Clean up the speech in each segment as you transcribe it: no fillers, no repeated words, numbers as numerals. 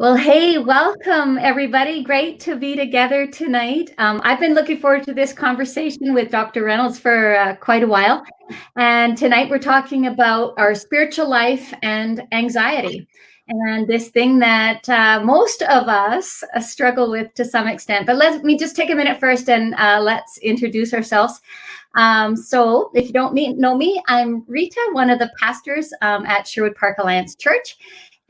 Well, hey, welcome everybody. Great to be together tonight. I've been looking forward to this conversation with Dr. Reynolds for quite a while. And tonight we're talking about our spiritual life and anxiety. And this thing that most of us struggle with to some extent. But let me just take a minute first and let's introduce ourselves. So if you don't know me, I'm Rita, one of the pastors at Sherwood Park Alliance Church.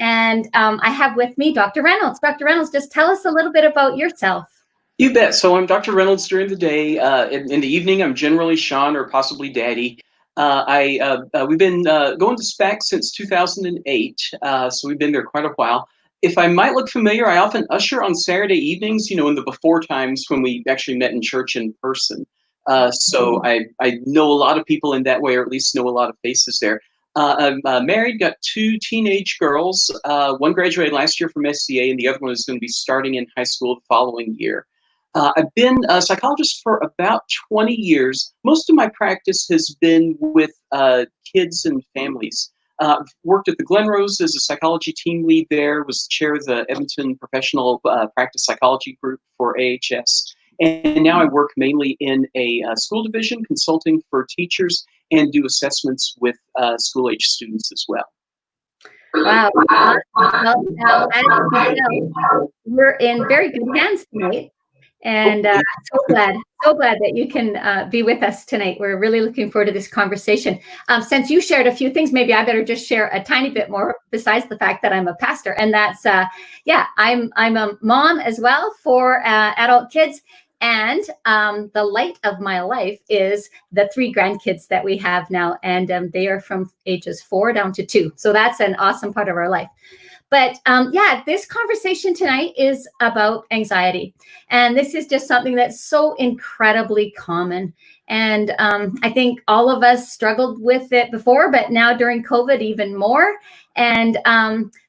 And I have with me Dr. Reynolds. Dr. Reynolds, just tell us a little bit about yourself. You bet. So I'm Dr. Reynolds during the day. In the evening, I'm generally Shawn or possibly Daddy. We've been going to SPAC since 2008, so we've been there quite a while. If I might look familiar, I often usher on Saturday evenings, in the before times when we actually met in church in person. So I know a lot of people in that way, or at least know a lot of faces there. I'm married, got two teenage girls. One graduated last year from SCA, and the other one is going to be starting in high school the following year. I've been a psychologist for about 20 years. Most of my practice has been with kids and families. I've worked at the Glen Rose as a psychology team lead there, was chair of the Edmonton Professional Practice Psychology Group for AHS. And now I work mainly in a school division, consulting for teachers, and do assessments with school-age students as well. Wow. Well, now, as you know, we're in very good hands tonight. And so glad that you can be with us tonight. We're really looking forward to this conversation. Since you shared a few things, maybe I better just share a tiny bit more besides the fact that I'm a pastor. And that's, I'm a mom as well for adult kids. And the light of my life is the 3 grandkids that we have now. And they are from ages 4 down to 2. So that's an awesome part of our life. But this conversation tonight is about anxiety. And this is just something that's so incredibly common. And I think all of us struggled with it before, but now during COVID, even more. And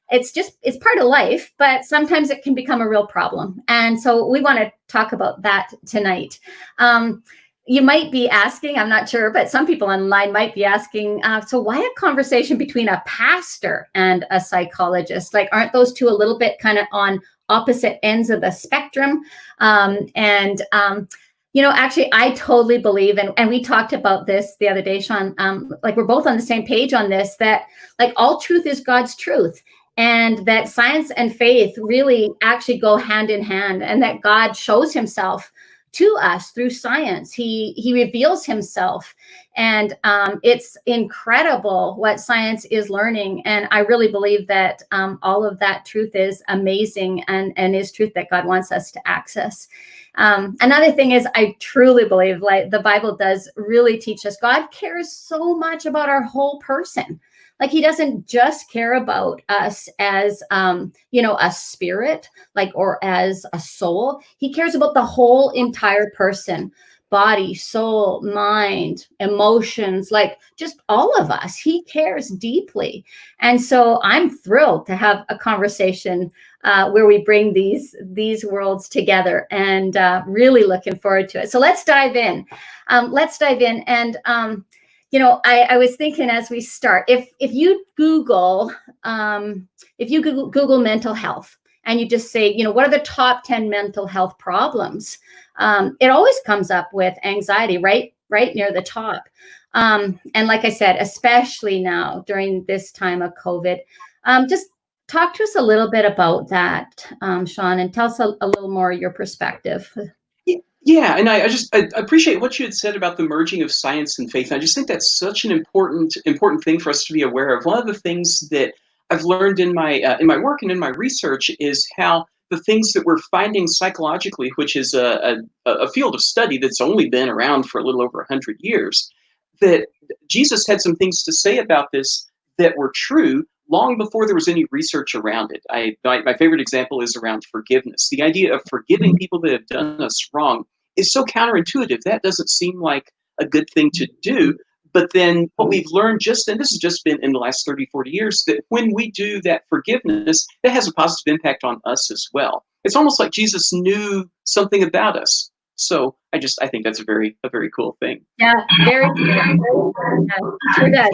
it's part of life, but sometimes it can become a real problem. And so we want to talk about that tonight. You might be asking, I'm not sure, but some people online might be asking, so why a conversation between a pastor and a psychologist? Like, aren't those two a little bit kind of on opposite ends of the spectrum? Actually, I totally believe, and we talked about this the other day, Shawn, like we're both on the same page on this, that like all truth is God's truth. And that science and faith really actually go hand in hand, and that God shows himself to us through science. He reveals himself, and it's incredible what science is learning. And I really believe that all of that truth is amazing and is truth that God wants us to access. Another thing is, I truly believe, like the Bible does really teach us, God cares so much about our whole person. Like he doesn't just care about us as, a spirit, or as a soul. He cares about the whole entire person, body, soul, mind, emotions, like just all of us. He cares deeply. And so I'm thrilled to have a conversation where we bring these worlds together, and really looking forward to it. So let's dive in. And I was thinking as we start, if you Google mental health and you just say, what are the top 10 mental health problems? It always comes up with anxiety, right near the top. And like I said, especially now during this time of COVID, just talk to us a little bit about that, Shawn, and tell us a little more your perspective. Yeah, and I appreciate what you had said about the merging of science and faith. I just think that's such an important thing for us to be aware of. One of the things that I've learned in my work and in my research is how the things that we're finding psychologically, which is a field of study that's only been around for a little over 100 years, that Jesus had some things to say about this that were true long before there was any research around it. My favorite example is around forgiveness. The idea of forgiving people that have done us wrong is so counterintuitive. That doesn't seem like a good thing to do. But then what we've learned and this has just been in the last 30, 40 years, that when we do that forgiveness, that has a positive impact on us as well. It's almost like Jesus knew something about us. So I think that's a very cool thing. Yeah, very cool. Sure does.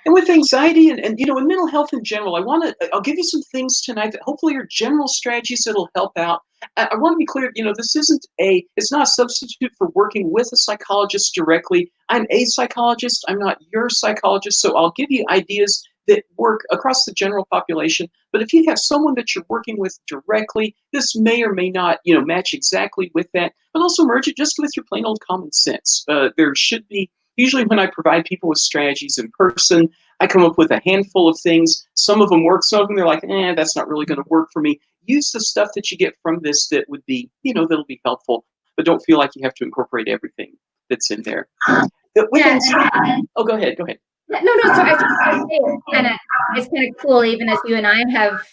And with anxiety and in mental health in general, I'll give you some things tonight that hopefully are general strategies that'll help out. I want to be clear, it's not a substitute for working with a psychologist directly. I'm a psychologist. I'm not your psychologist. So I'll give you ideas that work across the general population. But if you have someone that you're working with directly, this may or may not, match exactly with that, but also merge it just with your plain old common sense. There should be. Usually when I provide people with strategies in person, I come up with a handful of things. Some of them work, some of them they're like, that's not really going to work for me. use the stuff that you get from this that would be, that'll be helpful, but don't feel like you have to incorporate everything that's in there. Yeah. Oh, go ahead. Go ahead. No, no. So I was just gonna say it's kind of cool, even as you and I have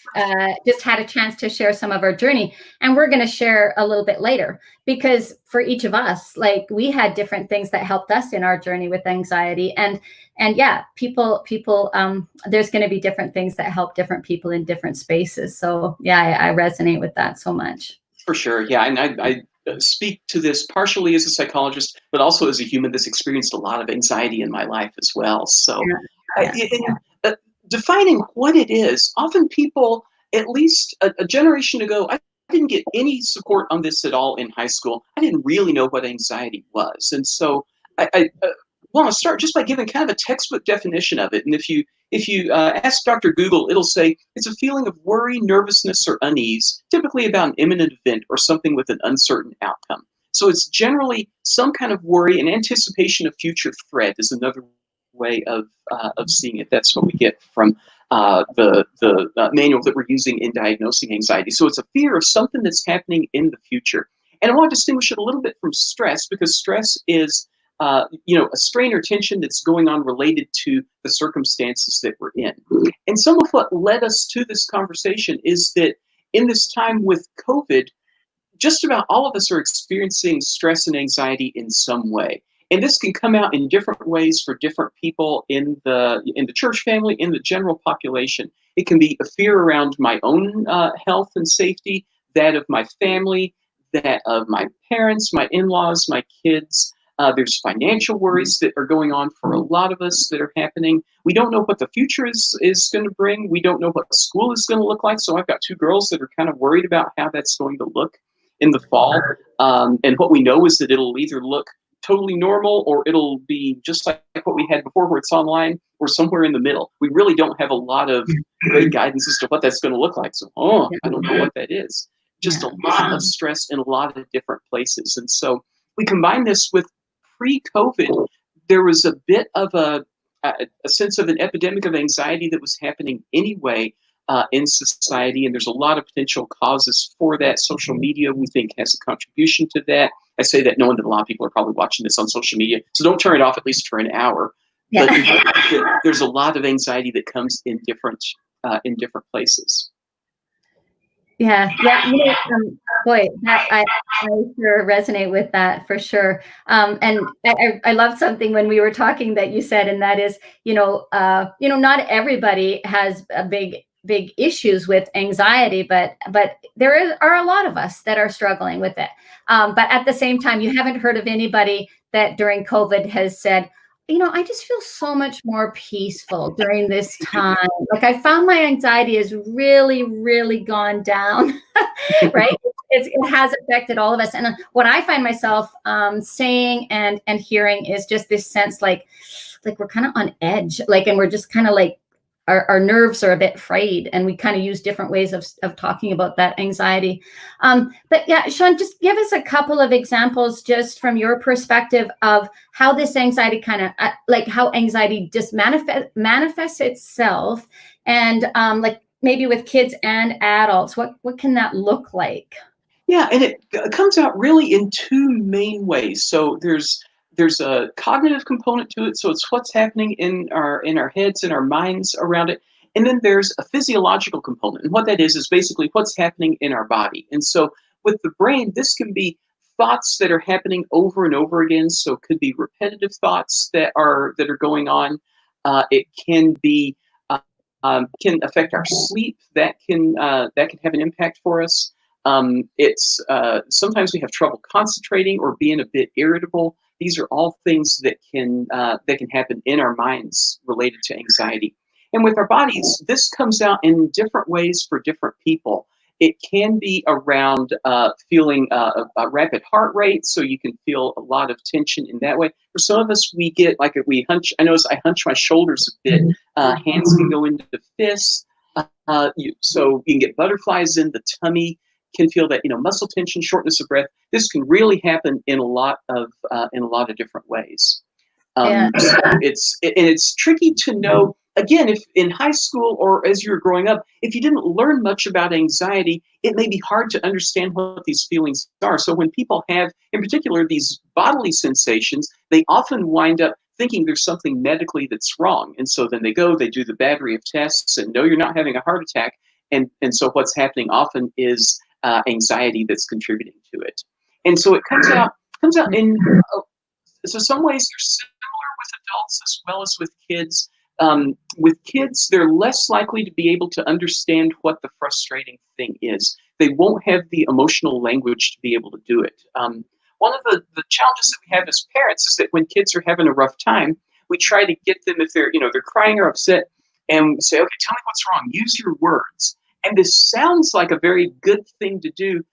just had a chance to share some of our journey, and we're going to share a little bit later, because for each of us, like, we had different things that helped us in our journey with anxiety, and yeah, people, there's going to be different things that help different people in different spaces. So yeah, I resonate with that so much. For sure, yeah, and I speak to this partially as a psychologist, but also as a human that's experienced a lot of anxiety in my life as well. So, Yeah. defining what it is, often people, at least a generation ago, I didn't get any support on this at all in high school. I didn't really know what anxiety was, and so I want to start just by giving kind of a textbook definition of it. And if you ask Dr. Google, it'll say it's a feeling of worry, nervousness, or unease, typically about an imminent event or something with an uncertain outcome. So it's generally some kind of worry and anticipation of future threat is another way of seeing it. That's what we get from the manual that we're using in diagnosing anxiety. So it's a fear of something that's happening in the future. And I want to distinguish it a little bit from stress, because stress is a strain or tension that's going on related to the circumstances that we're in. And some of what led us to this conversation is that in this time with COVID, just about all of us are experiencing stress and anxiety in some way. And this can come out in different ways for different people in the church family, in the general population. It can be a fear around my own health and safety, that of my family, that of my parents, my in-laws, my kids. There's financial worries that are going on for a lot of us that are happening. We don't know what the future is going to bring. We don't know what school is going to look like. So I've got two girls that are kind of worried about how that's going to look in the fall. And what we know is that it'll either look totally normal, or it'll be just like what we had before, where it's online, or somewhere in the middle. We really don't have a lot of great guidance as to what that's going to look like. So, I don't know what that is. Just a lot of stress in a lot of different places. And so we combine this with pre-COVID, there was a bit of a sense of an epidemic of anxiety that was happening anyway in society, and there's a lot of potential causes for that. Social media, we think, has a contribution to that. I say that knowing that a lot of people are probably watching this on social media, so don't turn it off at least for an hour. Yeah. But there's a lot of anxiety that comes in different places. Yeah, boy, I sure resonate with that for sure. And I love something when we were talking that you said, and that is, not everybody has a big issues with anxiety, but there are a lot of us that are struggling with it. But at the same time, you haven't heard of anybody that during COVID has said, I just feel so much more peaceful during this time. Like, I found my anxiety has really, really gone down, right? It has affected all of us. And what I find myself saying and hearing is just this sense like we're kind of on edge, and we're just kind of like, our nerves are a bit frayed, and we kind of use different ways of talking about that anxiety. But yeah, Shawn, just give us a couple of examples just from your perspective of how this anxiety kind of how anxiety just manifests itself, and maybe with kids and adults, what can that look like? Yeah, and it comes out really in two main ways. So there's a cognitive component to it, so it's what's happening in our heads and our minds around it. And then there's a physiological component, and what that is basically what's happening in our body. And so with the brain, this can be thoughts that are happening over and over again. So it could be repetitive thoughts that are going on. It can be can affect our sleep. That can have an impact for us. It's sometimes we have trouble concentrating or being a bit irritable. These are all things that can happen in our minds related to anxiety. And with our bodies, this comes out in different ways for different people. It can be around feeling a rapid heart rate, so you can feel a lot of tension in that way. For some of us, we get we hunch. I notice I hunch my shoulders a bit. Hands can go into fists, so you can get butterflies in the tummy. Can feel that muscle tension, shortness of breath. This can really happen in a lot of different ways. So it's tricky to know again, if in high school or as you're growing up, if you didn't learn much about anxiety, it may be hard to understand what these feelings are. So when people have, in particular, these bodily sensations, they often wind up thinking there's something medically that's wrong. And so then they do the battery of tests and no, you're not having a heart attack. And so what's happening often is anxiety that's contributing to it. And so it comes out in so some ways they're similar with adults as well as with kids. With kids, they're less likely to be able to understand what the frustrating thing is. They won't have the emotional language to be able to do it. One of the challenges that we have as parents is that when kids are having a rough time, we try to get them if they're crying or upset, and we say, okay, tell me what's wrong. Use your words. And this sounds like a very good thing to do,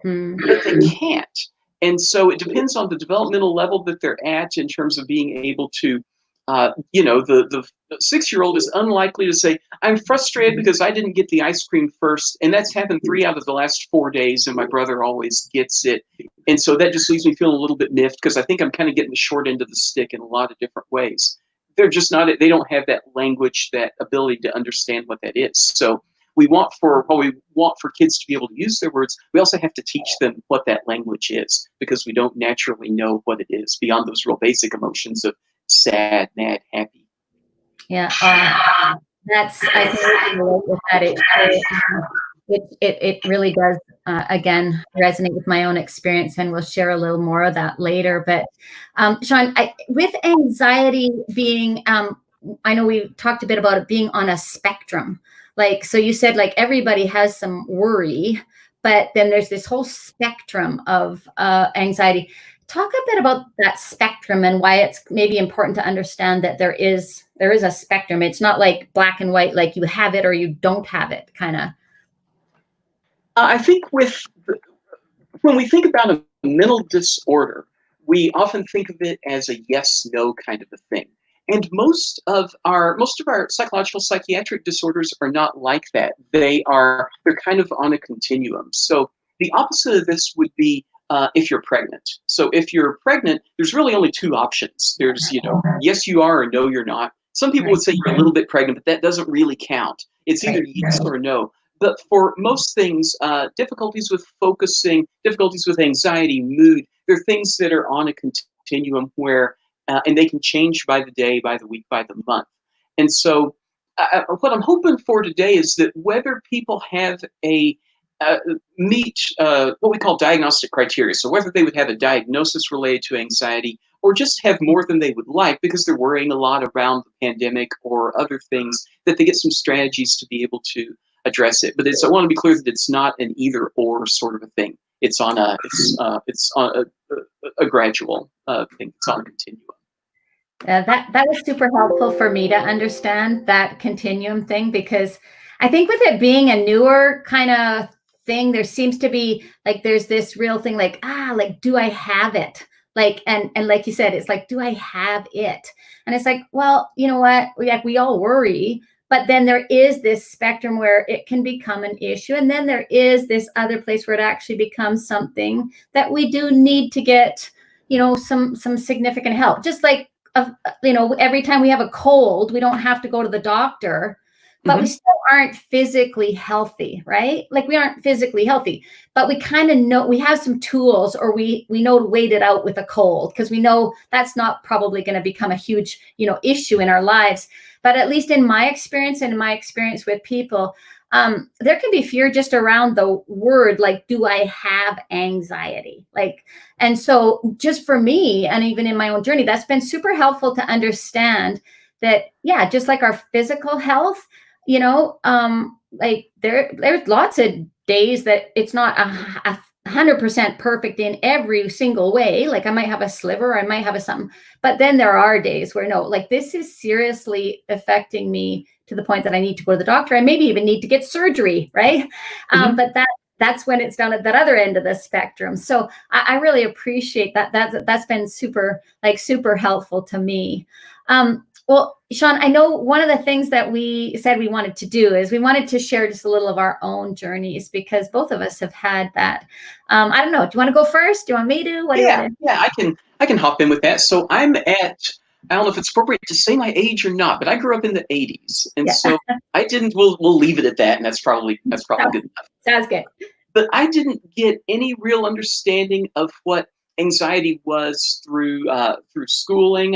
but they can't. And so it depends on the developmental level that they're at in terms of being able to, the 6-year-old is unlikely to say, I'm frustrated because I didn't get the ice cream first. And that's happened 3 out of the last 4 days. And my brother always gets it. And so that just leaves me feeling a little bit miffed because I think I'm kind of getting the short end of the stick in a lot of different ways. They're just not, they don't have that language, that ability to understand what that is. So we want for kids to be able to use their words, we also have to teach them what that language is because we don't naturally know what it is beyond those real basic emotions of sad, mad, happy. Yeah, I can relate with that. It really does, again, resonate with my own experience, and we'll share a little more of that later. But Shawn, with anxiety being, I know we talked a bit about it being on a spectrum. Like, so you said like everybody has some worry, but then there's this whole spectrum of anxiety. Talk a bit about that spectrum and why it's maybe important to understand that there is a spectrum. It's not like black and white, like you have it or you don't have it, kind of. I think when we think about a mental disorder, we often think of it as a yes/no kind of a thing. And most of our psychological psychiatric disorders are not like that. They're kind of on a continuum. So the opposite of this would be if you're pregnant. So if you're pregnant, there's really only 2 options. There's, yes you are or no you're not. Some people would say you're a little bit pregnant, but that doesn't really count. It's either yes or no. But for most things, difficulties with focusing, difficulties with anxiety, mood, they're things that are on a continuum where, and they can change by the day, by the week, by the month. And so what I'm hoping for today is that whether people have meet what we call diagnostic criteria, so whether they would have a diagnosis related to anxiety or just have more than they would like because they're worrying a lot around the pandemic or other things, that they get some strategies to be able to address it. But I want to be clear that it's not an either or sort of a thing. It's on a gradual thing. It's on a continuum. That was super helpful for me to understand that continuum thing, because I think with it being a newer kind of thing, there seems to be like there's this real thing like do I have it? Like and like you said, it's like, do I have it? And it's like, well, you know what? We all worry, but then there is this spectrum where it can become an issue, and then there is this other place where it actually becomes something that we do need to get, some significant help. Just like every time we have a cold, we don't have to go to the doctor, but we still aren't physically healthy, right? Like we aren't physically healthy, but we kind of know we have some tools, or we know to wait it out with a cold because we know that's not probably going to become a huge, issue in our lives. But at least in my experience and in my experience with people, there can be fear just around the word, like, do I have anxiety? And so just for me, and even in my own journey, that's been super helpful to understand that, yeah, just like our physical health, there's lots of days that it's not 100% perfect in every single way. Like I might have a sliver, I might have something, but then there are days where no, like this is seriously affecting me to the point that I need to go to the doctor. I maybe even need to get surgery, right? But that's when it's down at that other end of the spectrum. So I really appreciate that. That's been super helpful to me. Well, Shawn, I know one of the things that we said we wanted to do is we wanted to share just a little of our own journeys, because both of us have had that. I don't know. Do you want to go first? Do you want me to? What do you want to do? Yeah, I can hop in with that. So I'm at I don't know if it's appropriate to say my age or not, but I grew up in the 80s. And Yeah. so I didn't, we'll leave it at that. And that's probably Sounds good enough. sounds good. But I didn't get any real understanding of what anxiety was through schooling.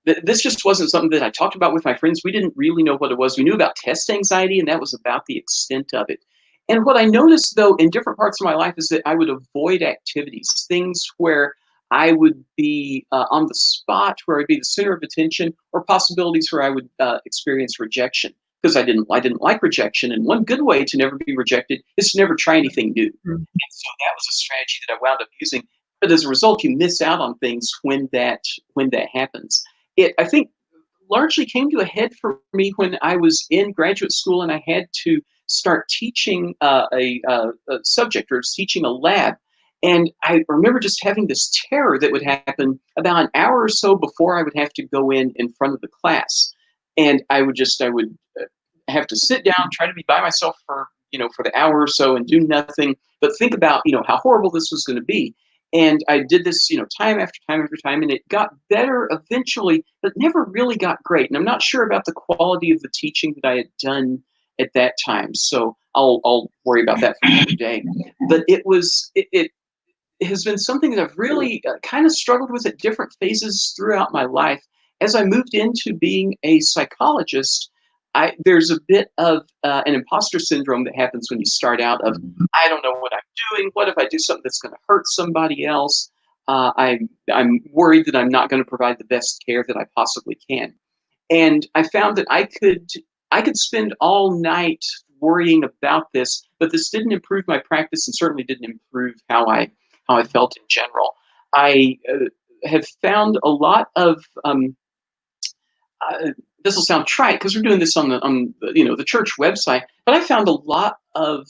This just wasn't something that I talked about with my friends. We didn't really know what it was. We knew about test anxiety, and that was about the extent of it. And what I noticed, though, in different parts of my life is that I would avoid activities, things where I would be on the spot, where I'd be the center of attention, or possibilities where I would experience rejection because I didn't like rejection. And one good way to never be rejected is to never try anything new. Mhm. And so that was a strategy that I wound up using. But as a result, you miss out on things when that happens. It, I think, largely came to a head for me when I was in graduate school and I had to start teaching a subject, or teaching a lab. And I remember just having this terror that would happen about an hour or so before I would have to go in front of the class. And I would have to sit down, try to be by myself for, for the hour or so and do nothing, but think about, how horrible this was going to be. And I did this, time after time after time, and it got better eventually, but never really got great. And I'm not sure about the quality of the teaching that I had done at that time. So I'll worry about that for another day. But it has been something that I've really kind of struggled with at different phases throughout my life. As I moved into being a psychologist, there's a bit of an imposter syndrome that happens when you start out of, I don't know what I'm doing. What if I do something that's going to hurt somebody else? I'm worried that I'm not going to provide the best care that I possibly can. And I found that I could spend all night worrying about this, but this didn't improve my practice and certainly didn't improve how I felt in general. I have found a lot of this will sound trite because we're doing this on the church website, but I found a lot of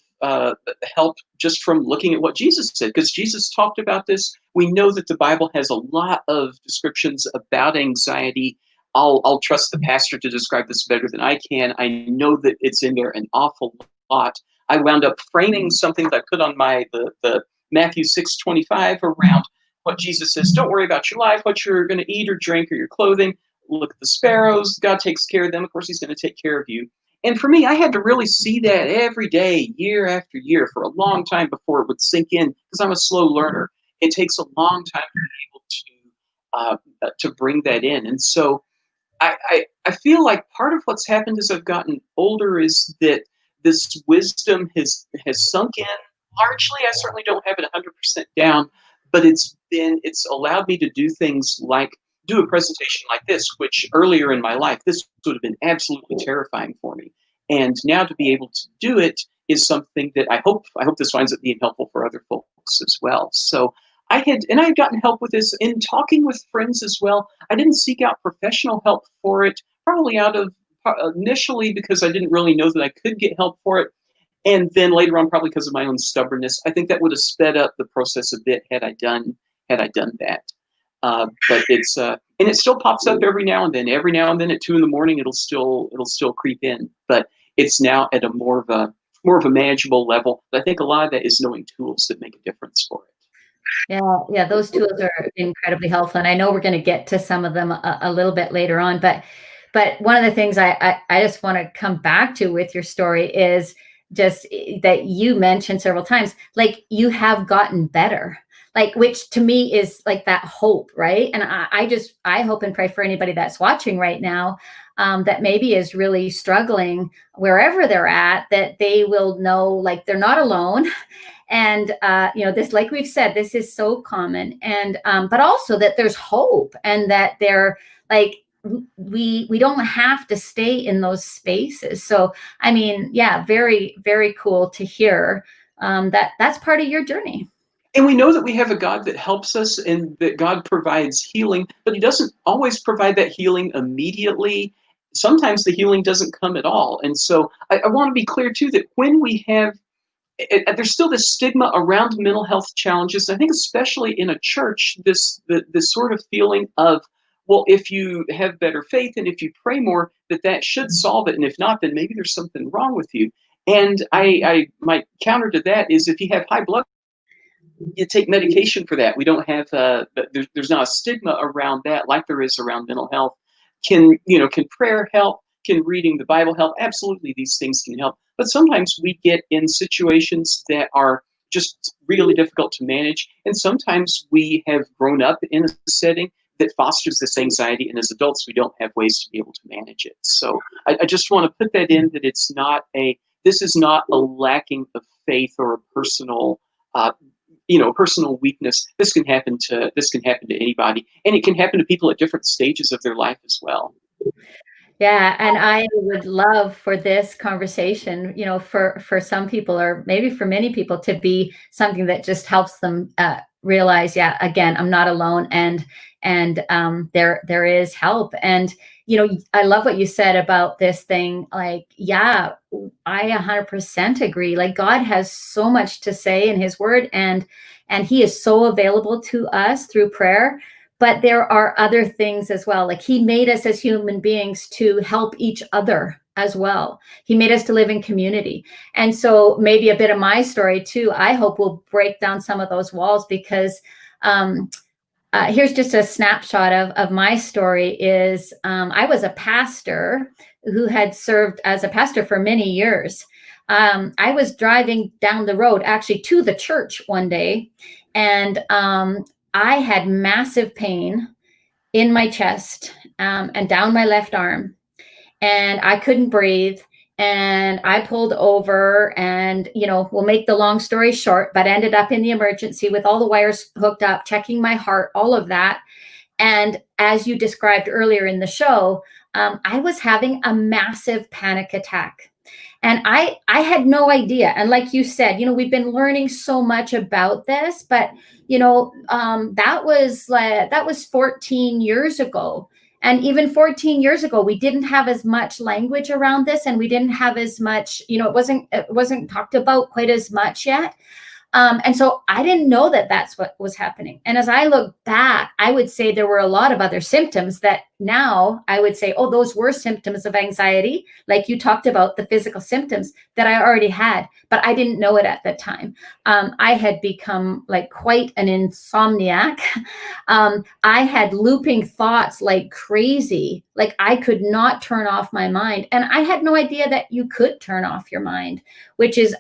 help just from looking at what Jesus said, because Jesus talked about this. We know that the Bible has a lot of descriptions about anxiety. I'll trust the pastor to describe this better than I can. I know that it's in there an awful lot. I wound up framing something that I put on the Matthew 6:25 around what Jesus says. Don't worry about your life, what you're going to eat or drink or your clothing. Look at the sparrows. God takes care of them. Of course, he's going to take care of you. And for me, I had to really see that every day, year after year, for a long time before it would sink in, because I'm a slow learner. It takes a long time to be able to bring that in. And so I feel like part of what's happened as I've gotten older is that this wisdom has sunk in. Largely, I certainly don't have it 100% down, but it's allowed me to do things like do a presentation like this, which earlier in my life, this would have been absolutely terrifying for me. And now to be able to do it is something that I hope this winds up being helpful for other folks as well. So I had gotten help with this in talking with friends as well. I didn't seek out professional help for it, probably out of initially because I didn't really know that I could get help for it. And then later on, probably because of my own stubbornness, I think that would have sped up the process a bit had I done that. But and it still pops up every now and then. Every now and then at 2 in the morning, it'll still creep in. But it's now at a more of a manageable level. But I think a lot of that is knowing tools that make a difference for it. Yeah, those tools are incredibly helpful, and I know we're going to get to some of them a little bit later on. But one of the things I just want to come back to with your story is just that you mentioned several times, like you have gotten better, like which to me is like that hope, right? And I hope and pray for anybody that's watching right now that maybe is really struggling wherever they're at, that they will know like they're not alone. And this, like we've said, this is so common, and but also that there's hope, and that they're like we don't have to stay in those spaces. So I mean, yeah, very, very cool to hear that that's part of your journey. And we know that we have a God that helps us and that God provides healing, but he doesn't always provide that healing immediately. Sometimes the healing doesn't come at all. And so I want to be clear too that when we have there's still this stigma around mental health challenges. I think especially in a church, this sort of feeling of, well, if you have better faith and if you pray more, that should solve it, and if not, then maybe there's something wrong with you. And I my counter to that is if you have high blood you take medication for that. We don't have there's not a stigma around that like there is around mental health. Can prayer help? Can reading the Bible help? Absolutely, these things can help. But sometimes we get in situations that are just really difficult to manage, and sometimes we have grown up in a setting that fosters this anxiety, and as adults, we don't have ways to be able to manage it. So I just want to put that in, that it's not a this is not a lacking of faith or a uh, personal weakness. This can happen to anybody, and it can happen to people at different stages of their life as well. Yeah, and I would love for this conversation, for some people, or maybe for many people, to be something that just helps them realize, yeah, again, I'm not alone, and there is help. And I love what you said about this thing. Like, yeah, I 100% agree. Like, God has so much to say in His Word, and He is so available to us through prayer. But there are other things as well. Like, He made us as human beings to help each other as well. He made us to live in community. And so maybe a bit of my story too, I hope will break down some of those walls, because here's just a snapshot of my story. Is I was a pastor who had served as a pastor for many years. I was driving down the road, actually, to the church one day, and I had massive pain in my chest, and down my left arm, and I couldn't breathe. And I pulled over, and, we'll make the long story short, but ended up in the emergency with all the wires hooked up, checking my heart, all of that. And as you described earlier in the show, I was having a massive panic attack. And I had no idea. And like you said, we've been learning so much about this, but that was 14 years ago. And even 14 years ago, we didn't have as much language around this, and we didn't have as much, it wasn't talked about quite as much yet. And so I didn't know that that's what was happening. And as I look back, I would say there were a lot of other symptoms that now I would say, oh, those were symptoms of anxiety. Like you talked about, the physical symptoms that I already had, but I didn't know it at the time. I had become like quite an insomniac. I had looping thoughts like crazy. Like, I could not turn off my mind. And I had no idea that you could turn off your mind, which is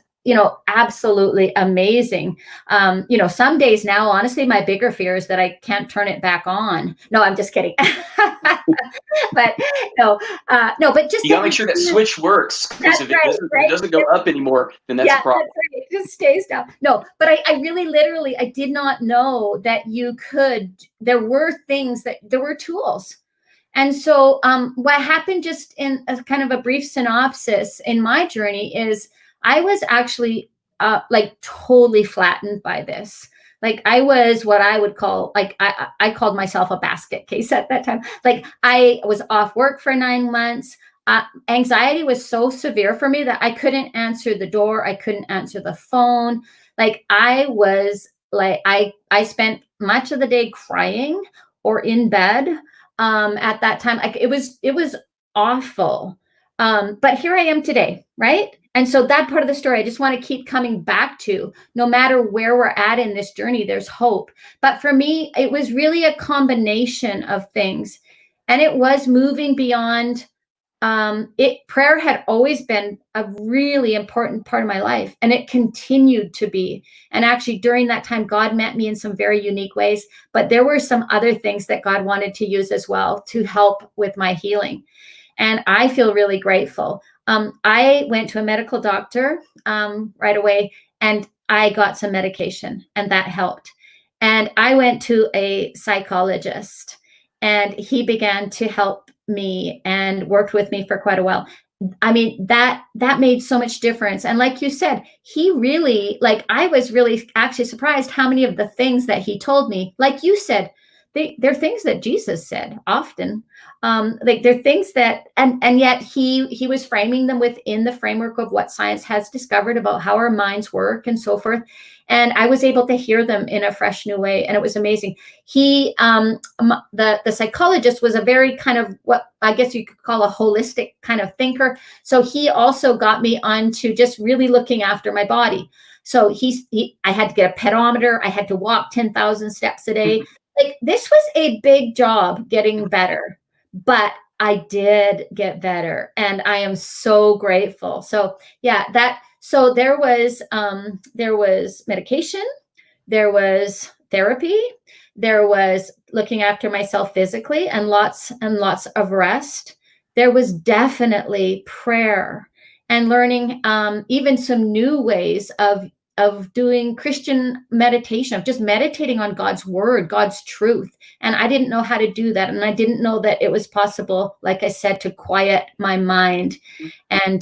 absolutely amazing. Some days now, honestly, my bigger fear is that I can't turn it back on. No, I'm just kidding. But no, but just you gotta make sure that switch works, because if it doesn't go up anymore, then that's a problem. That's right. It just stays down. No, but I really, literally, I did not know that there were tools. And so what happened, just in a kind of a brief synopsis in my journey, is I was actually like totally flattened by this. Like, I was what I would call, like, I called myself a basket case at that time. Like, I was off work for 9 months. Anxiety was so severe for me that I couldn't answer the door. I couldn't answer the phone. Like, I spent much of the day crying or in bed at that time. Like, it was awful. But here I am today, right? And so that part of the story, I just want to keep coming back to. No matter where we're at in this journey, there's hope. But for me, it was really a combination of things. And it was moving beyond prayer had always been a really important part of my life, and it continued to be. And actually, during that time, God met me in some very unique ways, but there were some other things that God wanted to use as well to help with my healing. And I feel really grateful. I went to a medical doctor right away, and I got some medication, and that helped. And I went to a psychologist, and he began to help me and worked with me for quite a while. I mean, that made so much difference. And like you said, he really, like, I was really actually surprised how many of the things that he told me, like you said, they're things that Jesus said often. Like they're things that, and yet he was framing them within the framework of what science has discovered about how our minds work and so forth. And I was able to hear them in a fresh new way, and it was amazing. He, the psychologist, was a very kind of what I guess you could call a holistic kind of thinker. So he also got me onto just really looking after my body. So I had to get a pedometer. I had to walk 10,000 steps a day. Like this was a big job getting better, but I did get better, and I am so grateful. So yeah, so there was medication, there was therapy, there was looking after myself physically, and lots of rest. There was definitely prayer and learning even some new ways of doing Christian meditation, of just meditating on God's word, God's truth. And I didn't know how to do that. And I didn't know that it was possible, like I said, to quiet my mind and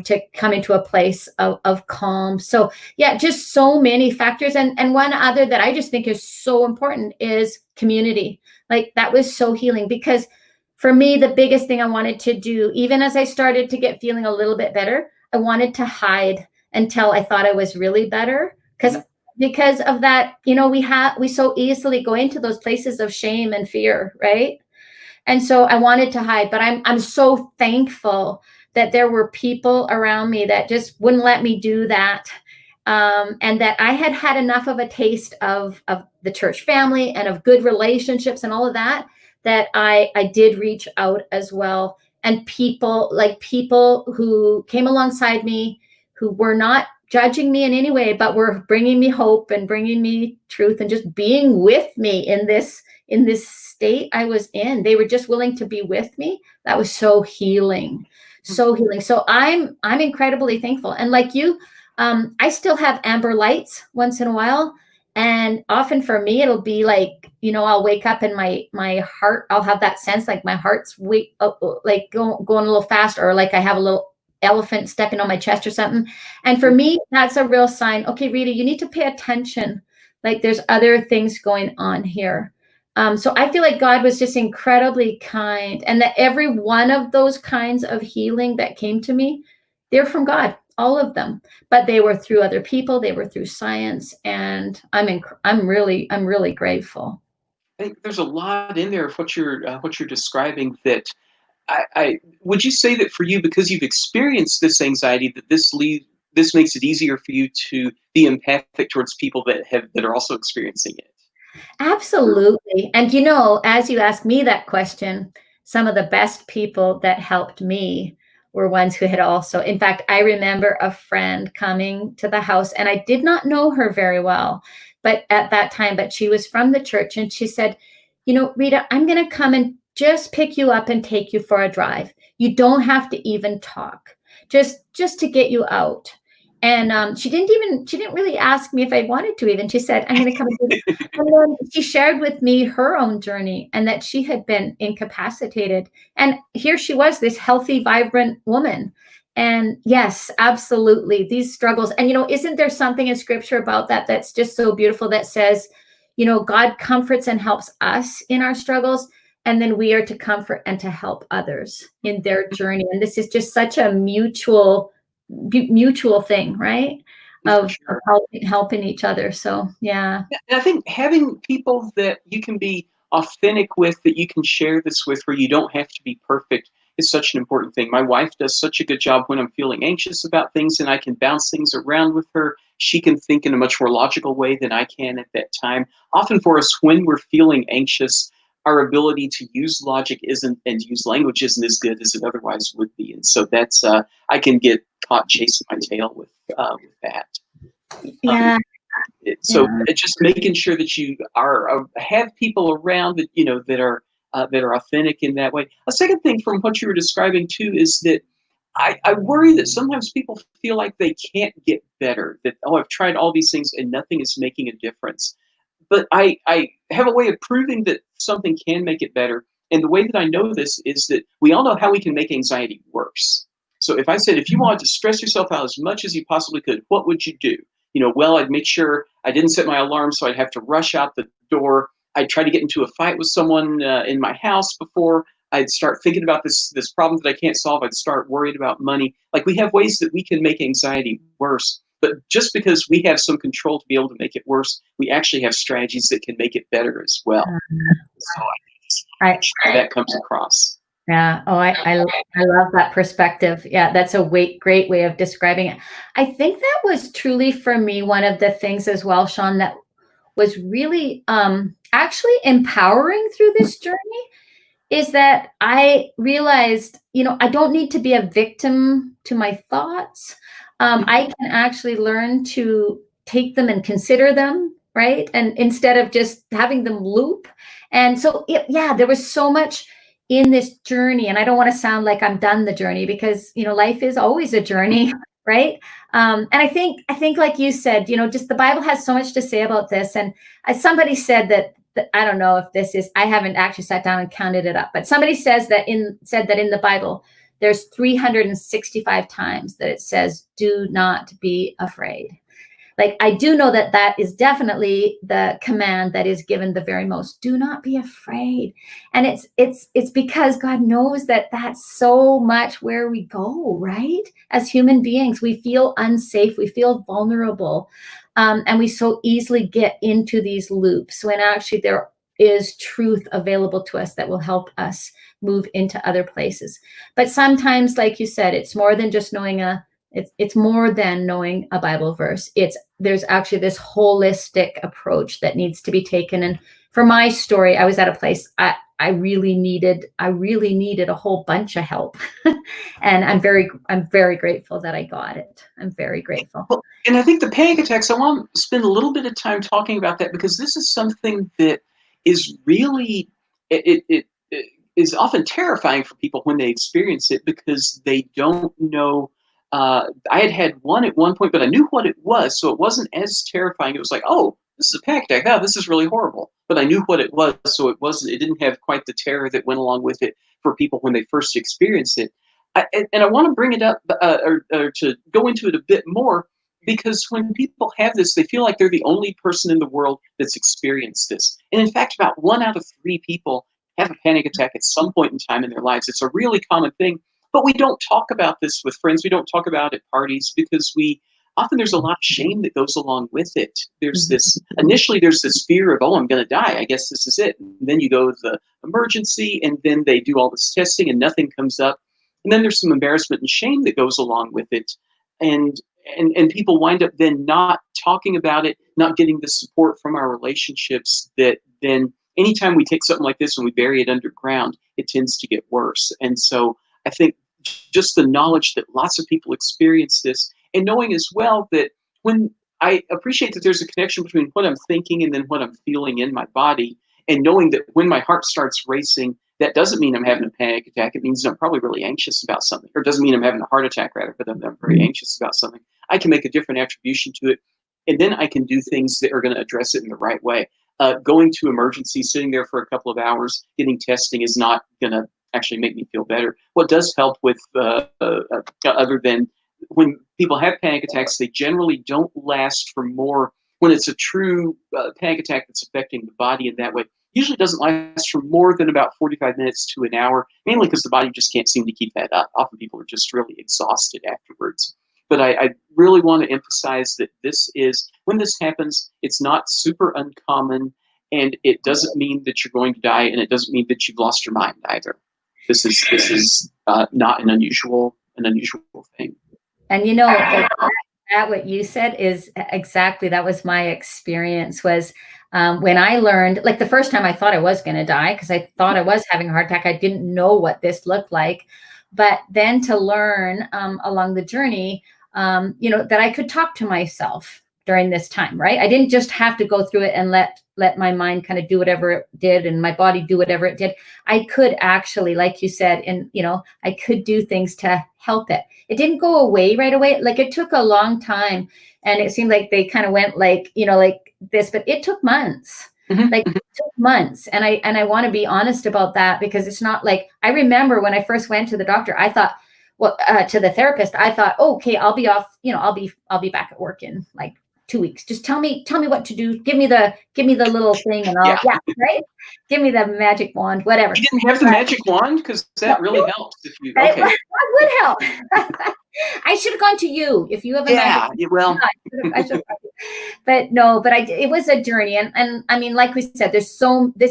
to come into a place of calm. So yeah, just so many factors. And one other that I just think is so important is community. Like that was so healing, because for me, the biggest thing I wanted to do, even as I started to get feeling a little bit better, I wanted to hide until I thought I was really better. Because of that, we so easily go into those places of shame and fear, right? And so I wanted to hide, but I'm so thankful that there were people around me that just wouldn't let me do that. And that I had had enough of a taste of the church family and of good relationships and all of that, that I did reach out as well. And people who came alongside me, who were not judging me in any way, but were bringing me hope and bringing me truth and just being with me in this state I was in. They were just willing to be with me. That was so healing, so healing. So I'm incredibly thankful. And like you, I still have amber lights once in a while. And often for me, it'll be like, I'll wake up and my heart, I'll have that sense like my heart's like going a little fast, or like I have a little elephant stepping on my chest or something. And for me, that's a real sign. Okay, Rita, you need to pay attention. Like there's other things going on here. So I feel like God was just incredibly kind, and that every one of those kinds of healing that came to me, they're from God, all of them. But they were through other people, they were through science, and I'm really grateful. I think there's a lot in there of what you're describing that I would you say that for you, because you've experienced this anxiety, that this makes it easier for you to be empathic towards people that are also experiencing it? Absolutely. And as you ask me that question, some of the best people that helped me were ones who had also, in fact, I remember a friend coming to the house, and I did not know her very well, but at that time, but she was from the church, and she said, Rita, I'm going to come and just pick you up and take you for a drive. You don't have to even talk, just to get you out. And she didn't really ask me if I wanted to even. She said, I'm going to come and do this. And then she shared with me her own journey, and that she had been incapacitated. And here she was, this healthy, vibrant woman. And yes, absolutely, these struggles. And, isn't there something in scripture about that that's just so beautiful, that says, God comforts and helps us in our struggles, and then we are to comfort and to help others in their journey. And this is just such a mutual thing, right? Of helping each other. So yeah. And I think having people that you can be authentic with, that you can share this with, where you don't have to be perfect, is such an important thing. My wife does such a good job when I'm feeling anxious about things, and I can bounce things around with her. She can think in a much more logical way than I can at that time. Often for us, when we're feeling anxious, our ability to use logic and use language isn't as good as it otherwise would be. And so that's, I can get caught chasing my tail with that. Yeah. So just making sure that you have people around that that are authentic in that way. A second thing from what you were describing too is that I worry that sometimes people feel like they can't get better. That, oh, I've tried all these things and nothing is making a difference. But I have a way of proving that something can make it better. And the way that I know this is that we all know how we can make anxiety worse. So if I said, if you wanted to stress yourself out as much as you possibly could, what would you do? Well, I'd make sure I didn't set my alarm, so I'd have to rush out the door. I'd try to get into a fight with someone in my house before. I'd start thinking about this problem that I can't solve. I'd start worried about money. Like, we have ways that we can make anxiety worse. But just because we have some control to be able to make it worse, we actually have strategies that can make it better as well. So I, that comes across. yeah. Oh, I love that perspective. Yeah, that's a great way of describing it. I think that was truly for me one of the things as well, Shawn, that was really actually empowering through this journey is that I realized, I don't need to be a victim to my thoughts. I can actually learn to take them and consider them, right? And instead of just having them loop. And so, yeah, there was so much in this journey. And I don't want to sound like I'm done the journey because, life is always a journey, right? And I think, like you said, just the Bible has so much to say about this. And as somebody said that I don't know if this is, I haven't actually sat down and counted it up, but somebody said that in the Bible, there's 365 times that it says, do not be afraid. Like, I do know that that is definitely the command that is given the very most. Do not be afraid. And it's because God knows that that's so much where we go, right? As human beings, we feel unsafe, we feel vulnerable, and we so easily get into these loops when actually there is truth available to us that will help us move into other places. But sometimes, like you said, it's more than just knowing it's more than knowing a Bible verse. There's actually this holistic approach that needs to be taken. And for my story, I was at a place I really needed a whole bunch of help. And I'm very grateful that I got it. I'm very grateful. Well, and I think the panic attacks, I want to spend a little bit of time talking about that, because this is something that is really, it is often terrifying for people when they experience it, because they don't know. I had one at one point, but I knew what it was, so it wasn't as terrifying. It was like, oh, this is a panic attack. Oh, this is really horrible. But I knew what it was, so it didn't have quite the terror that went along with it for people when they first experienced it. And I want to bring it up, or to go into it a bit more, because when people have this, they feel like they're the only person in the world that's experienced this. And in fact, about 1 out of 3 people have a panic attack at some point in time in their lives. It's a really common thing. But we don't talk about this with friends. We don't talk about it at parties, because often there's a lot of shame that goes along with it. Initially there's this fear of, oh, I'm going to die. I guess this is it. And then you go to the emergency, and then they do all this testing and nothing comes up. And then there's some embarrassment and shame that goes along with it. And people wind up then not talking about it, not getting the support from our relationships, that then anytime we take something like this and we bury it underground, it tends to get worse. And so I think just the knowledge that lots of people experience this, and knowing as well that when I appreciate that there's a connection between what I'm thinking and then what I'm feeling in my body, and knowing that when my heart starts racing, that doesn't mean I'm having a panic attack. It means I'm probably really anxious about something, or it doesn't mean I'm having a heart attack, rather, but I'm very anxious about something. I can make a different attribution to it, and then I can do things that are going to address it in the right way. Going to emergency, sitting there for a couple of hours, getting testing is not going to actually make me feel better. What does help with, other than when people have panic attacks, they generally don't last for more, when it's a true panic attack that's affecting the body in that way, usually doesn't last for more than about 45 minutes to an hour, mainly because the body just can't seem to keep that up. Often people are just really exhausted afterwards. But I really want to emphasize that when this happens, it's not super uncommon, and it doesn't mean that you're going to die, and it doesn't mean that you've lost your mind either. This is not an unusual thing. And like that what you said is exactly, that was my experience, was when I learned, like the first time I thought I was going to die because I thought I was having a heart attack. I didn't know what this looked like. But then to learn along the journey, that I could talk to myself during this time, right? I didn't just have to go through it and let my mind kind of do whatever it did and my body do whatever it did. I could actually, like you said, and I could do things to help it. It didn't go away right away. Like, it took a long time, and it seemed like they kind of went like this, but it took months. Mm-hmm. Like, it took months. And I want to be honest about that, because it's not like, I remember when I first went to the doctor, I thought, well, to the therapist, I thought, okay, I'll be off, I'll be back at work in like 2 weeks. Just tell me what to do. Give me the little thing and Yeah. I'll, yeah, right. Give me the magic wand, You whatever. didn't have the magic wand? Because No, that really helps if you, that, okay. that would help. I should have gone to you if you have a magic. Yeah, well, I should have gone to you. But no, but it was a journey, and I mean, like we said, this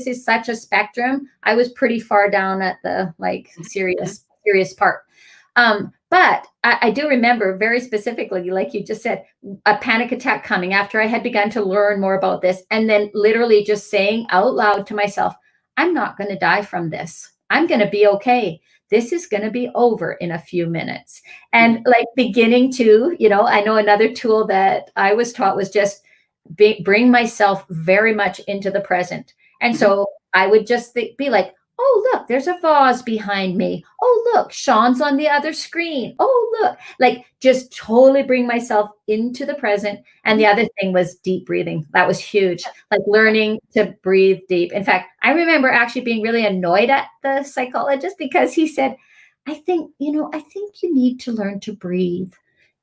is such a spectrum. I was pretty far down at the like serious part. But I do remember very specifically, like you just said, a panic attack coming after I had begun to learn more about this, and then literally just saying out loud to myself, I'm not going to die from this. I'm going to be okay. This is going to be over in a few minutes. And like beginning to, I know another tool that I was taught was just bring myself very much into the present. And so I would just be like, oh, look, there's a vase behind me. Oh, look, Shawn's on the other screen. Oh, look, like just totally bring myself into the present. And the other thing was deep breathing. That was huge, like learning to breathe deep. In fact, I remember actually being really annoyed at the psychologist because he said, I think you need to learn to breathe.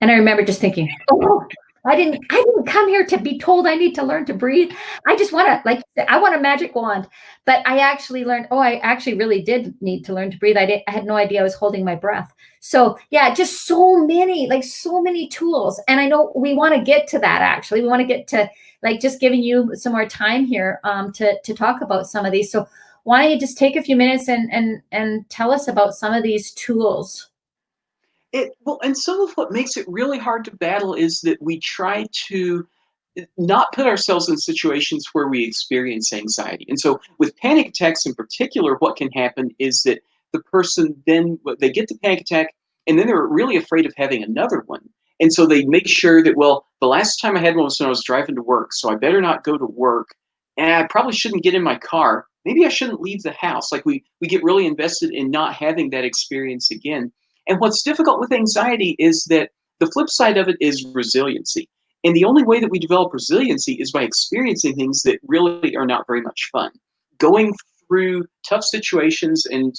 And I remember just thinking, oh, I didn't come here to be told I need to learn to breathe. I just want to, like, I want a magic wand. But I actually learned, I actually really did need to learn to breathe. I had no idea I was holding my breath. So yeah, just so many tools. And I know we want to get to that, actually. We want to get to like just giving you some more time here to talk about some of these. So why don't you just take a few minutes and tell us about some of these tools? Well, and some of what makes it really hard to battle is that we try to not put ourselves in situations where we experience anxiety. And so with panic attacks in particular, what can happen is that the person then they get the panic attack and then they're really afraid of having another one. And so they make sure that, well, the last time I had one was when I was driving to work, so I better not go to work. And I probably shouldn't get in my car. Maybe I shouldn't leave the house. Like we get really invested in not having that experience again. And what's difficult with anxiety is that the flip side of it is resiliency. And the only way that we develop resiliency is by experiencing things that really are not very much fun. Going through tough situations and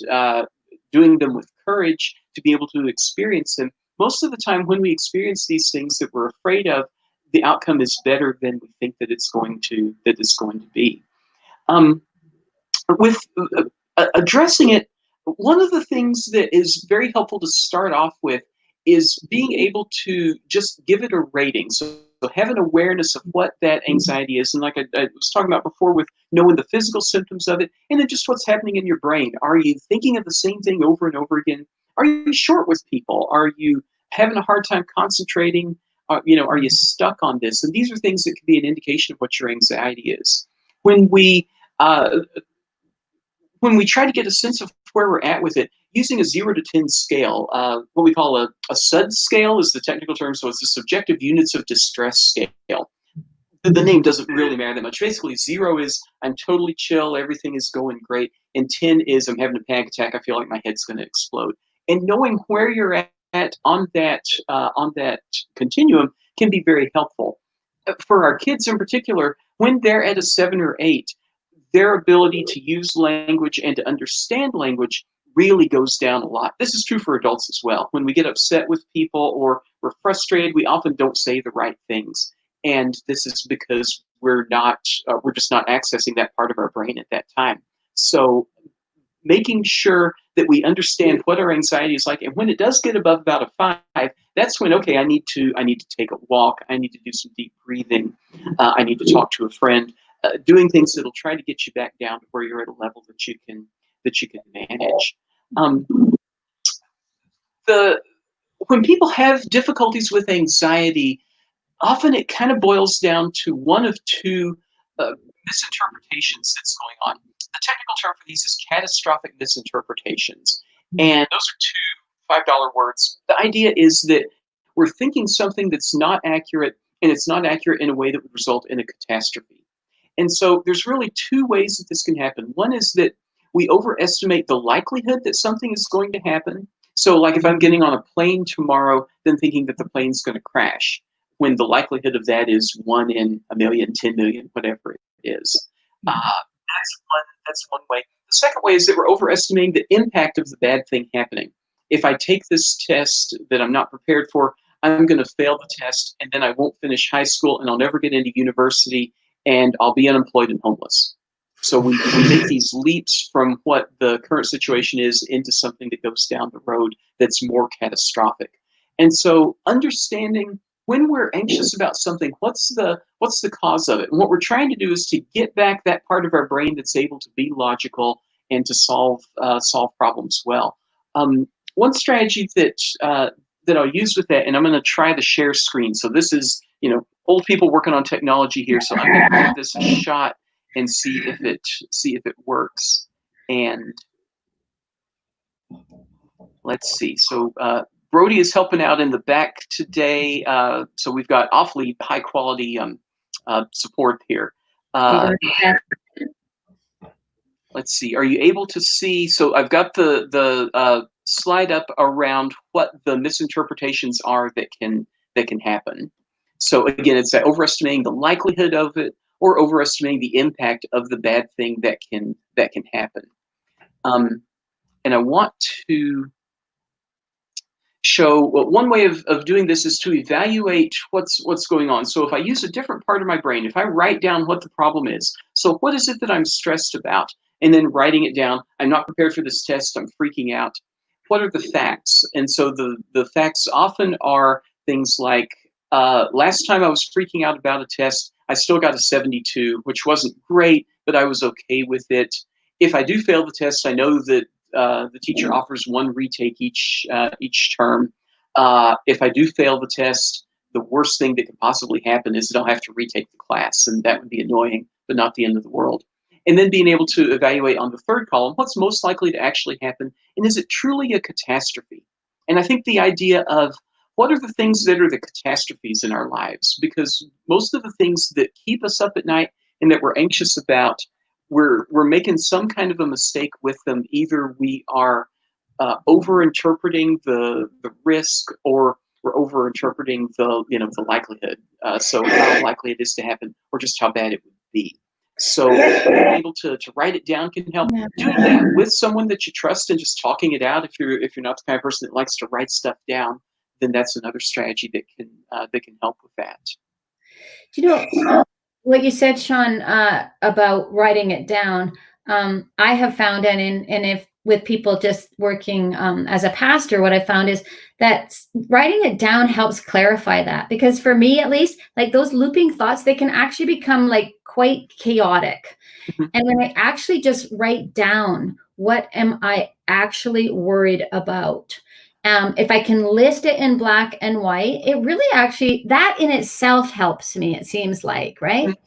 doing them with courage to be able to experience them. Most of the time, when we experience these things that we're afraid of, the outcome is better than we think that it's going to be. Um, with addressing it, one of the things that is very helpful to start off with is being able to just give it a rating. So have an awareness of what that anxiety is. And like I was talking about before with knowing the physical symptoms of it, and then just what's happening in your brain. Are you thinking of the same thing over and over again? Are you short with people? Are you having a hard time concentrating? Are you stuck on this? And these are things that could be an indication of what your anxiety is. When we uh, when we try to get a sense of where we're at with it, using a 0 to 10 scale, what we call a SUD scale is the technical term, so it's the subjective units of distress scale. The name doesn't really matter that much. Basically, 0 is I'm totally chill, everything is going great, and 10 is I'm having a panic attack, I feel like my head's going to explode. And knowing where you're at on that continuum can be very helpful. For our kids in particular, when they're at a 7 or 8, their ability to use language and to understand language really goes down a lot. This is true for adults as well. When we get upset with people or we're frustrated, we often don't say the right things. And this is because we're just not accessing that part of our brain at that time. So making sure that we understand what our anxiety is like, and when it does get above about a 5, that's when, okay, I need to take a walk, I need to do some deep breathing, I need to talk to a friend, doing things that'll try to get you back down to where you're at a level that you can manage. Um, the When people have difficulties with anxiety, often it kind of boils down to one of two misinterpretations that's going on. The technical term for these is catastrophic misinterpretations. And those are two $5 words. The idea is that we're thinking something that's not accurate, and it's not accurate in a way that would result in a catastrophe. And so there's really two ways that this can happen. One is that we overestimate the likelihood that something is going to happen. So, like if I'm getting on a plane tomorrow, then thinking that the plane's going to crash, when the likelihood of that is 1 in a million, 10 million, whatever it is. That's one way. The second way is that we're overestimating the impact of the bad thing happening. If I take this test that I'm not prepared for, I'm going to fail the test, and then I won't finish high school, and I'll never get into university, and I'll be unemployed and homeless. So we make these leaps from what the current situation is into something that goes down the road that's more catastrophic. And so understanding when we're anxious about something, what's the cause of it? And what we're trying to do is to get back that part of our brain that's able to be logical and to solve problems well. One strategy that I'll use with that, and I'm going to try the share screen. So this is, old people working on technology here. So I'm going to give this a shot and see if it works. And let's see. So Brody is helping out in the back today. So we've got awfully high quality support here. Let's see. Are you able to see? So I've got the slide up around what the misinterpretations are that can happen. So again, it's that overestimating the likelihood of it or overestimating the impact of the bad thing that can happen. And I want to show, well, one way of doing this is to evaluate what's going on. So if I use a different part of my brain, if I write down what the problem is, so what is it that I'm stressed about? And then writing it down, I'm not prepared for this test, I'm freaking out. What are the facts? And so the facts often are things like, last time I was freaking out about a test, I still got a 72, which wasn't great, but I was okay with it. If I do fail the test, I know that the teacher offers one retake each term. If I do fail the test, the worst thing that could possibly happen is that I'll have to retake the class, and that would be annoying, but not the end of the world. And then being able to evaluate on the third column, what's most likely to actually happen, and is it truly a catastrophe? And I think the idea of what are the things that are the catastrophes in our lives, because most of the things that keep us up at night and that we're anxious about, we're making some kind of a mistake with them. Either we are over-interpreting the risk, or we're over-interpreting the likelihood. So how likely it is to happen, or just how bad it would be. So being able to write it down can help. Doing that with someone that you trust and just talking it out. If you're not the kind of person that likes to write stuff down, then that's another strategy that can help with that. Do you know what you said, Shawn, about writing it down? I have found, and if with people just working as a pastor, what I found is that writing it down helps clarify that. Because for me, at least, like those looping thoughts, they can actually become like quite chaotic. And when I actually just write down, what am I actually worried about? If I can list it in black and white, it really actually, that in itself helps me, it seems like, right?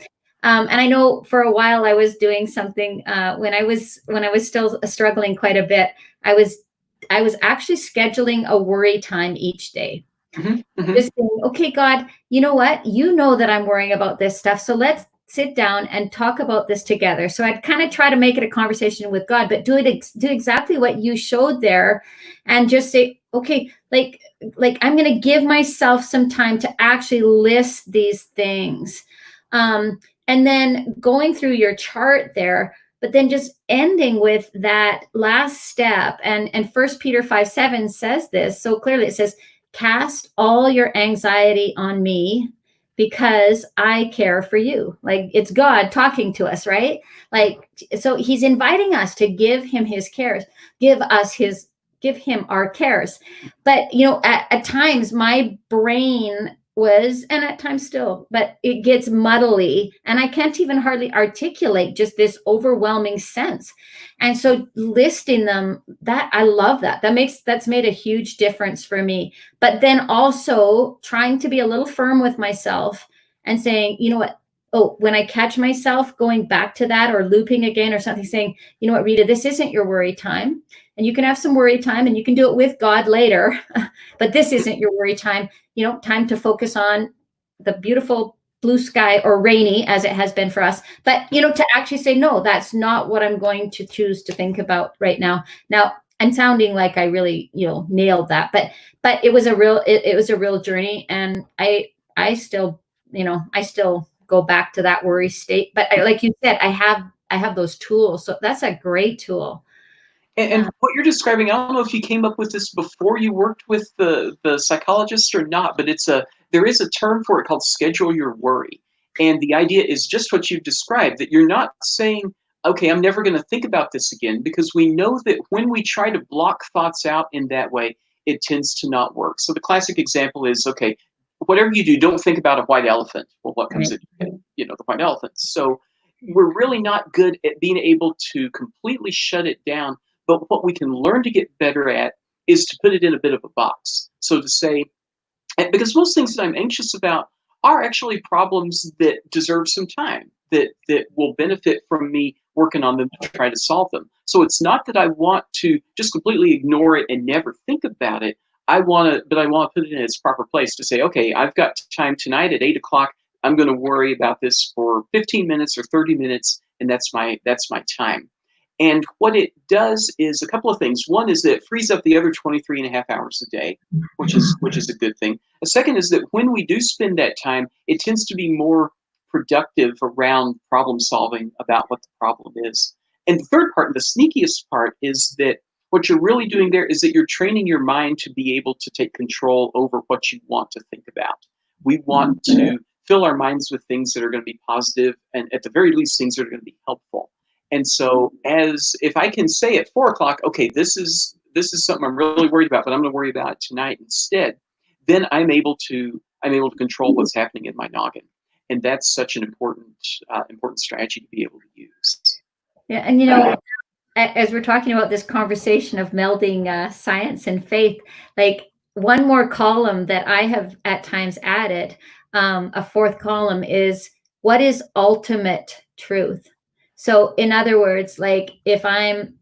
And I know for a while I was doing something when I was still struggling quite a bit. I was actually scheduling a worry time each day. Just saying, okay, God, you know what? You know that I'm worrying about this stuff. So let's sit down and talk about this together. So I'd kind of try to make it a conversation with God, but do exactly what you showed there, and just say, okay, like I'm going to give myself some time to actually list these things. And then going through your chart there, but then just ending with that last step. And 1 Peter 5:7 says this so clearly. It says, cast all your anxiety on me because I care for you. Like, it's God talking to us, right? Like, so he's inviting us to give him his cares, give him our cares. But, at times my brain was, and at times still, but it gets muddly and I can't even hardly articulate just this overwhelming sense. And so listing them, that I love that's made a huge difference for me. But then also trying to be a little firm with myself and saying, you know what? Oh, when I catch myself going back to that or looping again or something, saying, you know what, Rita, this isn't your worry time. And you can have some worry time and you can do it with God later, but this isn't your worry time. Time to focus on the beautiful blue sky, or rainy as it has been for us. But, to actually say, no, that's not what I'm going to choose to think about right now. Now, I'm sounding like I really, nailed that, but it was a real journey. And I still go back to that worry state. But like you said, I have those tools. So that's a great tool. And what you're describing, I don't know if you came up with this before you worked with the psychologist or not, but there is a term for it called schedule your worry. And the idea is just what you've described, that you're not saying, okay, I'm never going to think about this again, because we know that when we try to block thoughts out in that way, it tends to not work. So the classic example is, okay, whatever you do, don't think about a white elephant. Well, what comes in your head? The white elephant. So we're really not good at being able to completely shut it down. But what we can learn to get better at is to put it in a bit of a box. So to say, because most things that I'm anxious about are actually problems that deserve some time, that will benefit from me working on them to try to solve them. So it's not that I want to just completely ignore it and never think about it. But I want to put it in its proper place to say, okay, I've got time tonight at 8 o'clock. I'm going to worry about this for 15 minutes or 30 minutes, and that's my time. And what it does is a couple of things. One is that it frees up the other 23 and a half hours a day, which is a good thing. The second is that when we do spend that time, it tends to be more productive around problem solving about what the problem is. And the third part, and the sneakiest part, is that what you're really doing there is that you're training your mind to be able to take control over what you want to think about. We want to fill our minds with things that are going to be positive, and at the very least, things that are going to be helpful. And so, as if I can say at 4 o'clock, okay, this is something I'm really worried about, but I'm going to worry about it tonight instead. Then I'm able to control what's happening in my noggin, and that's such an important strategy to be able to use. Yeah, and as we're talking about this conversation of melding science and faith, like one more column that I have at times added, a fourth column is what is ultimate truth. So in other words, like if I'm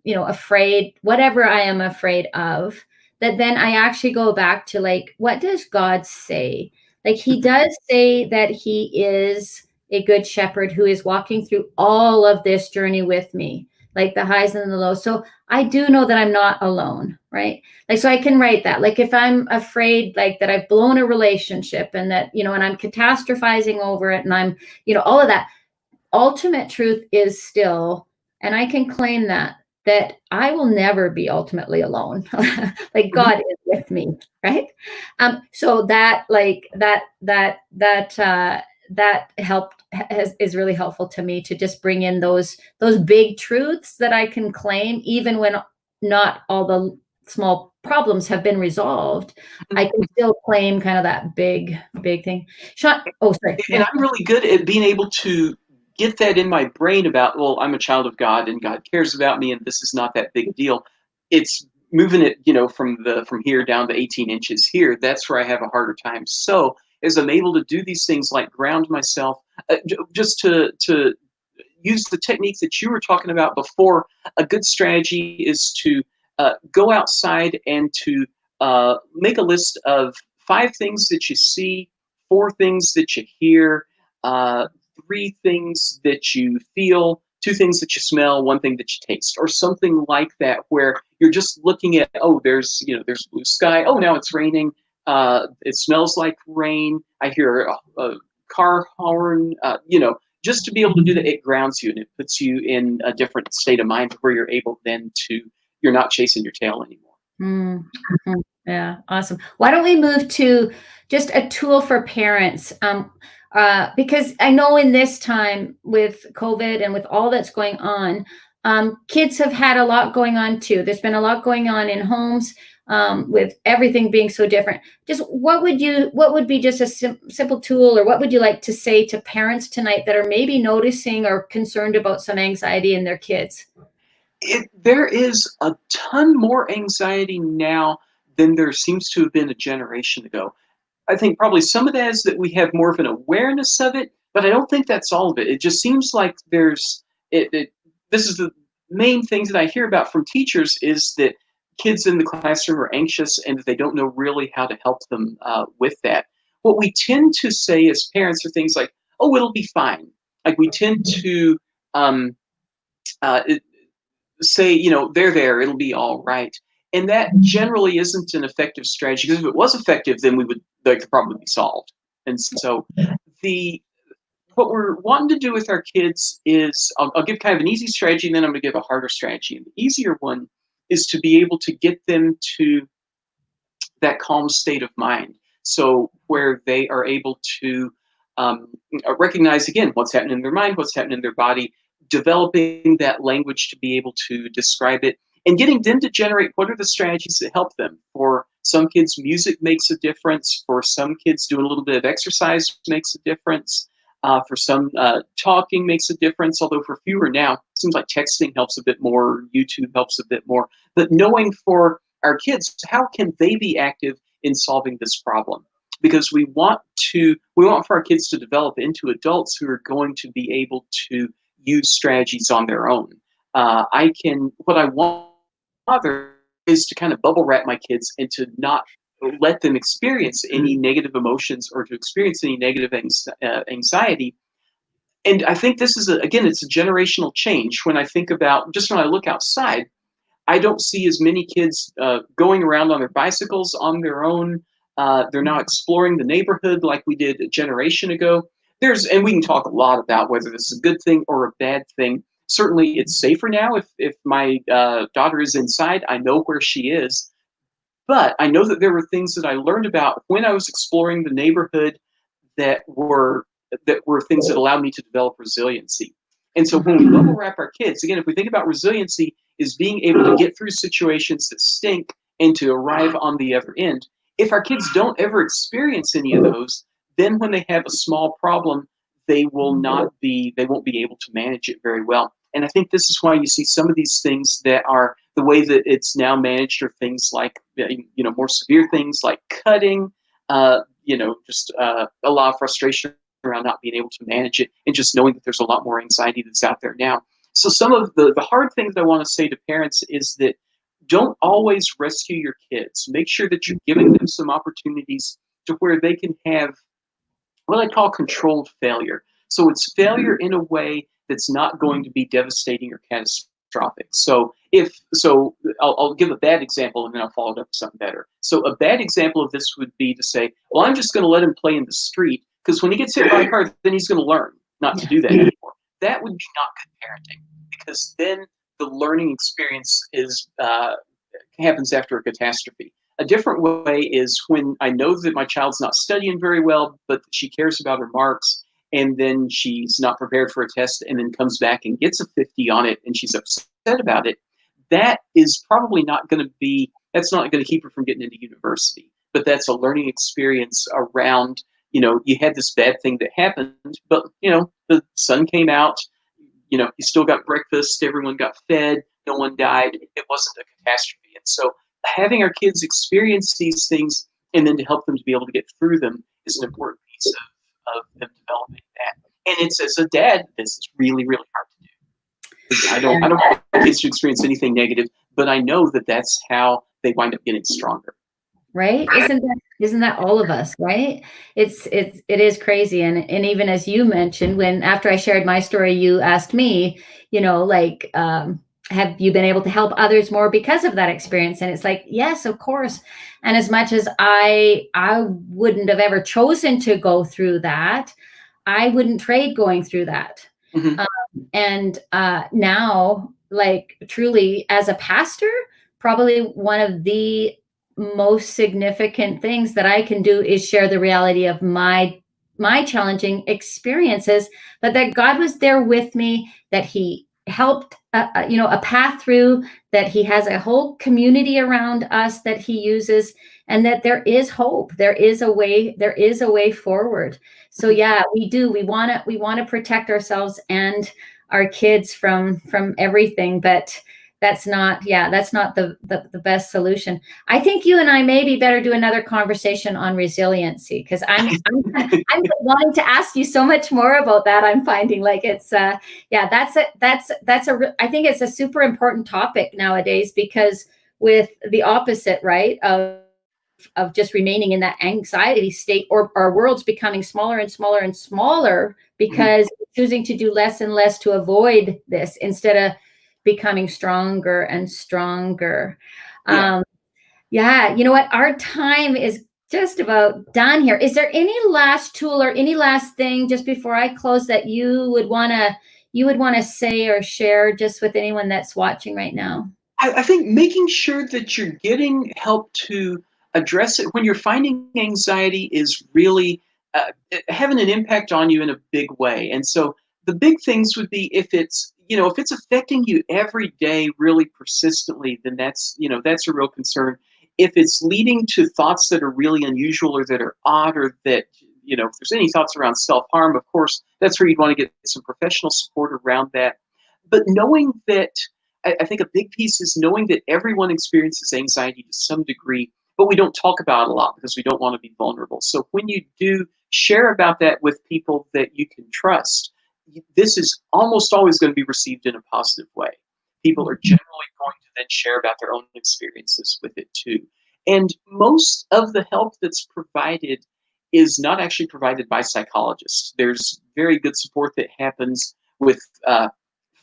afraid, whatever I am afraid of, that then I actually go back to like, what does God say? Like he does say that he is a good shepherd who is walking through all of this journey with me, like the highs and the lows. So I do know that I'm not alone, right? Like, so I can write that. Like if I'm afraid, like that I've blown a relationship and that, and I'm catastrophizing over it and I'm, all of that, ultimate truth is still, and I can claim that I will never be ultimately alone. Like God is with me, right? So that helped is really helpful to me to just bring in those big truths that I can claim, even when not all the small problems have been resolved. I can still claim kind of that big thing. Shawn, oh sorry. And I'm really good at being able to get that in my brain about, well, I'm a child of God and God cares about me and this is not that big a deal. It's moving it, from here down to 18 inches here. That's where I have a harder time. So as I'm able to do these things like ground myself, just to use the technique that you were talking about before, a good strategy is to go outside and to make a list of 5 things that you see, 4 things that you hear, 3 things that you feel, 2 things that you smell, 1 thing that you taste, or something like that, where you're just looking at, oh, there's blue sky. Oh, now it's raining. It smells like rain. I hear a car horn. Just to be able to do that, it grounds you and it puts you in a different state of mind where you're able then you're not chasing your tail anymore. Mm-hmm. Yeah, awesome. Why don't we move to just a tool for parents? Because I know in this time with COVID and with all that's going on, kids have had a lot going on too. There's been a lot going on in homes with everything being so different. Just what would be just a simple tool, or what would you like to say to parents tonight that are maybe noticing or concerned about some anxiety in their kids? There is a ton more anxiety now than there seems to have been a generation ago. I think probably some of that is that we have more of an awareness of it, but I don't think that's all of it. It just seems like this is the main things that I hear about from teachers, is that kids in the classroom are anxious and that they don't know really how to help them with that. What we tend to say as parents are things like, oh, it'll be fine. Like we tend to say, they're there, it'll be all right. And that generally isn't an effective strategy, because if it was effective, then the problem would be solved. And so what we're wanting to do with our kids is I'll give kind of an easy strategy, and then I'm going to give a harder strategy. And the easier one is to be able to get them to that calm state of mind. So where they are able to recognize again what's happening in their mind, what's happening in their body, developing that language to be able to describe it, and getting them to generate what are the strategies that help them. For some kids, music makes a difference. For some kids, doing a little bit of exercise makes a difference. For some, talking makes a difference, although for fewer now, it seems like texting helps a bit more, YouTube helps a bit more. But knowing for our kids, how can they be active in solving this problem? Because we want for our kids to develop into adults who are going to be able to use strategies on their own. What I want father is to kind of bubble wrap my kids and to not let them experience any negative emotions or to experience any negative anxiety. And I think this is, again, it's a generational change. When I think about, just when I look outside, I don't see as many kids going around on their bicycles on their own. They're not exploring the neighborhood like we did a generation ago. And we can talk a lot about whether this is a good thing or a bad thing. Certainly, it's safer now. If my daughter is inside, I know where she is. But I know that there were things that I learned about when I was exploring the neighborhood that were things that allowed me to develop resiliency. And so when we bubble wrap our kids, again, if we think about resiliency is being able to get through situations that stink and to arrive on the other end. If our kids don't ever experience any of those, then when they have a small problem, they won't be able to manage it very well. And I think this is why you see some of these things that are the way that it's now managed are things like, more severe things like cutting, just a lot of frustration around not being able to manage it and just knowing that there's a lot more anxiety that's out there now. So some of the hard things I want to say to parents is that don't always rescue your kids. Make sure that you're giving them some opportunities to where they can have what I call controlled failure. So it's failure in a way that's not going to be devastating or catastrophic. I'll give a bad example and then I'll follow it up with something better. So a bad example of this would be to say, well, I'm just going to let him play in the street because when he gets hit by a car, then he's going to learn not to do that anymore. That would be not good parenting because then the learning experience happens after a catastrophe. A different way is when I know that my child's not studying very well, but she cares about her marks, and then she's not prepared for a test and then comes back and gets a 50 on it and she's upset about it. That is probably that's not going to keep her from getting into university. But that's a learning experience around, you had this bad thing that happened, but, the sun came out, you still got breakfast, everyone got fed, no one died. It wasn't a catastrophe. And so having our kids experience these things and then to help them to be able to get through them is an important piece of them developing that. And it's, as a dad, this is really, really hard to do. I don't want kids to experience anything negative, but I know that that's how they wind up getting stronger. Right? Isn't that all of us, right? It is crazy. And even as you mentioned, after I shared my story, you asked me, have you been able to help others more because of that experience? And it's like, yes, of course. And as much as I wouldn't have ever chosen to go through that, I wouldn't trade going through that. Mm-hmm. And now, truly, as a pastor, probably one of the most significant things that I can do is share the reality of my challenging experiences, but that God was there with me, that he helped, a path through, that he has a whole community around us that he uses, and that there is hope. There is a way forward. So yeah, we want to protect ourselves and our kids from everything, but that's not the best solution. I think you and I maybe better do another conversation on resiliency, because I'm wanting to ask you so much more about that. I'm finding like it's I think it's a super important topic nowadays, because with the opposite, right, of just remaining in that anxiety state, or our world's becoming smaller and smaller and smaller because choosing to do less and less to avoid this instead of becoming stronger and stronger. You know what? Our time is just about done here. Is there any last tool or any last thing just before I close that you would want to say or share just with anyone that's watching right now? I think making sure that you're getting help to address it when you're finding anxiety is really having an impact on you in a big way. And so the big things would be if it's affecting you every day really persistently, then that's a real concern. If it's leading to thoughts that are really unusual or that are odd or that, if there's any thoughts around self-harm, of course, that's where you'd want to get some professional support around that. But knowing that I think a big piece is knowing that everyone experiences anxiety to some degree, but we don't talk about it a lot because we don't want to be vulnerable. So when you do share about that with people that you can trust, this is almost always going to be received in a positive way. People are generally going to then share about their own experiences with it too. And most of the help that's provided is not actually provided by psychologists. There's very good support that happens with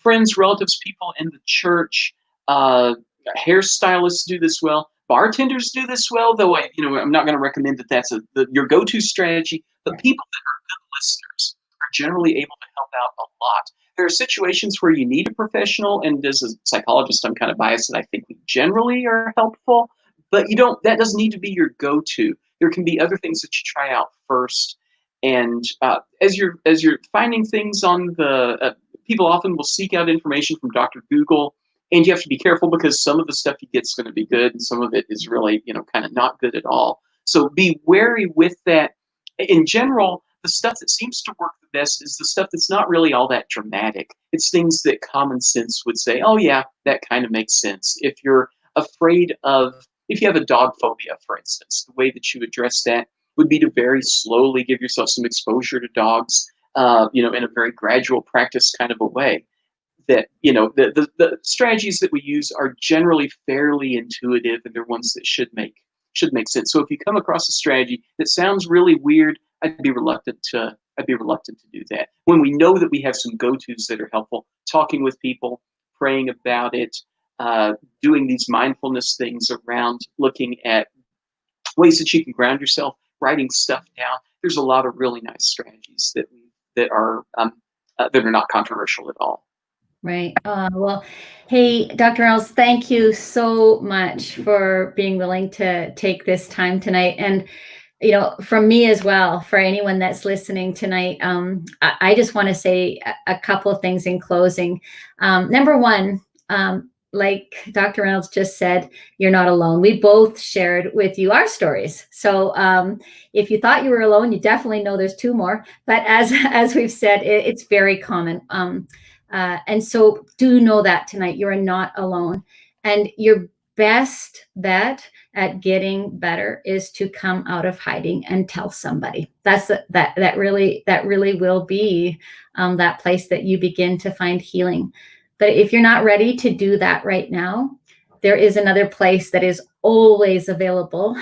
friends, relatives, people in the church. Hairstylists do this well. Bartenders do this well, though I'm not going to recommend that that's your go-to strategy. But people that are good listeners are generally able to help out a lot. There are situations where you need a professional, and as a psychologist, I'm kind of biased, and I think we generally are helpful. But you don't. That doesn't need to be your go-to. There can be other things that you try out first. And as you're finding things on the people often will seek out information from Dr. Google, and you have to be careful because some of the stuff you get is going to be good, and some of it is really, kind of not good at all. So be wary with that. In general, the stuff that seems to work the best is the stuff that's not really all that dramatic. It's things that common sense would say, oh yeah, that kind of makes sense. If you have a dog phobia, for instance, the way that you address that would be to very slowly give yourself some exposure to dogs, in a very gradual practice kind of a way. That the strategies that we use are generally fairly intuitive, and they're ones that should make sense. So if you come across a strategy that sounds really weird, I'd be reluctant to do that. When we know that we have some go-tos that are helpful, talking with people, praying about it, doing these mindfulness things around looking at ways that you can ground yourself, writing stuff down. There's a lot of really nice strategies that are not controversial at all. Right. Well, hey, Dr. Reynolds, thank you so much for being willing to take this time tonight. And, from me as well, for anyone that's listening tonight, I just want to say a couple of things in closing. Number one, like Dr. Reynolds just said, you're not alone. We both shared with you our stories. So if you thought you were alone, you definitely know there's two more. But as we've said, it's very common. And so do know that tonight you're not alone. And your best bet at getting better is to come out of hiding and tell somebody. That really will be that place that you begin to find healing. But if you're not ready to do that right now, there is another place that is always available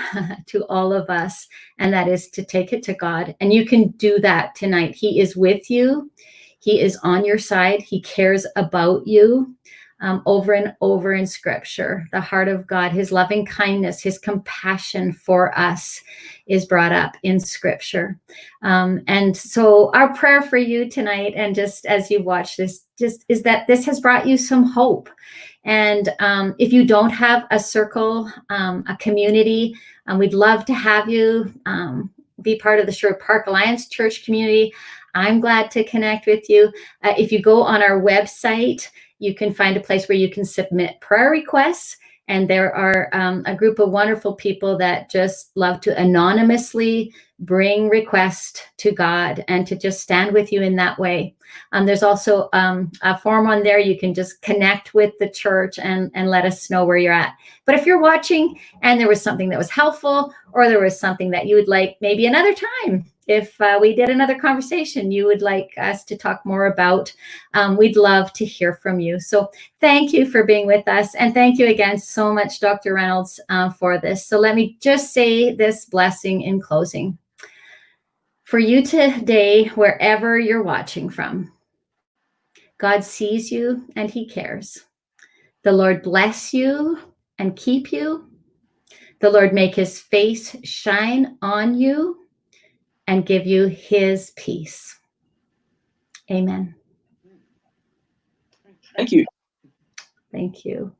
to all of us, and that is to take it to God. And you can do that tonight. He is with you. He is on your side. He cares about you. Over and over in Scripture, the heart of God, His loving kindness, His compassion for us is brought up in Scripture. And so our prayer for you tonight, and just as you watch this, just is that this has brought you some hope. And if you don't have a circle, a community, we'd love to have you be part of the Sherwood Park Alliance Church community. I'm glad to connect with you. If you go on our website, you can find a place where you can submit prayer requests. And there are a group of wonderful people that just love to anonymously bring requests to God and to just stand with you in that way. There's also a form on there. You can just connect with the church and let us know where you're at. But if you're watching and there was something that was helpful, or there was something that you would like maybe another time, if we did another conversation you would like us to talk more about, we'd love to hear from you. So thank you for being with us. And thank you again so much, Dr. Reynolds, for this. So let me just say this blessing in closing. For you today, wherever you're watching from, God sees you and He cares. The Lord bless you and keep you. The Lord make his face shine on you and give you his peace. Amen. Thank you. Thank you.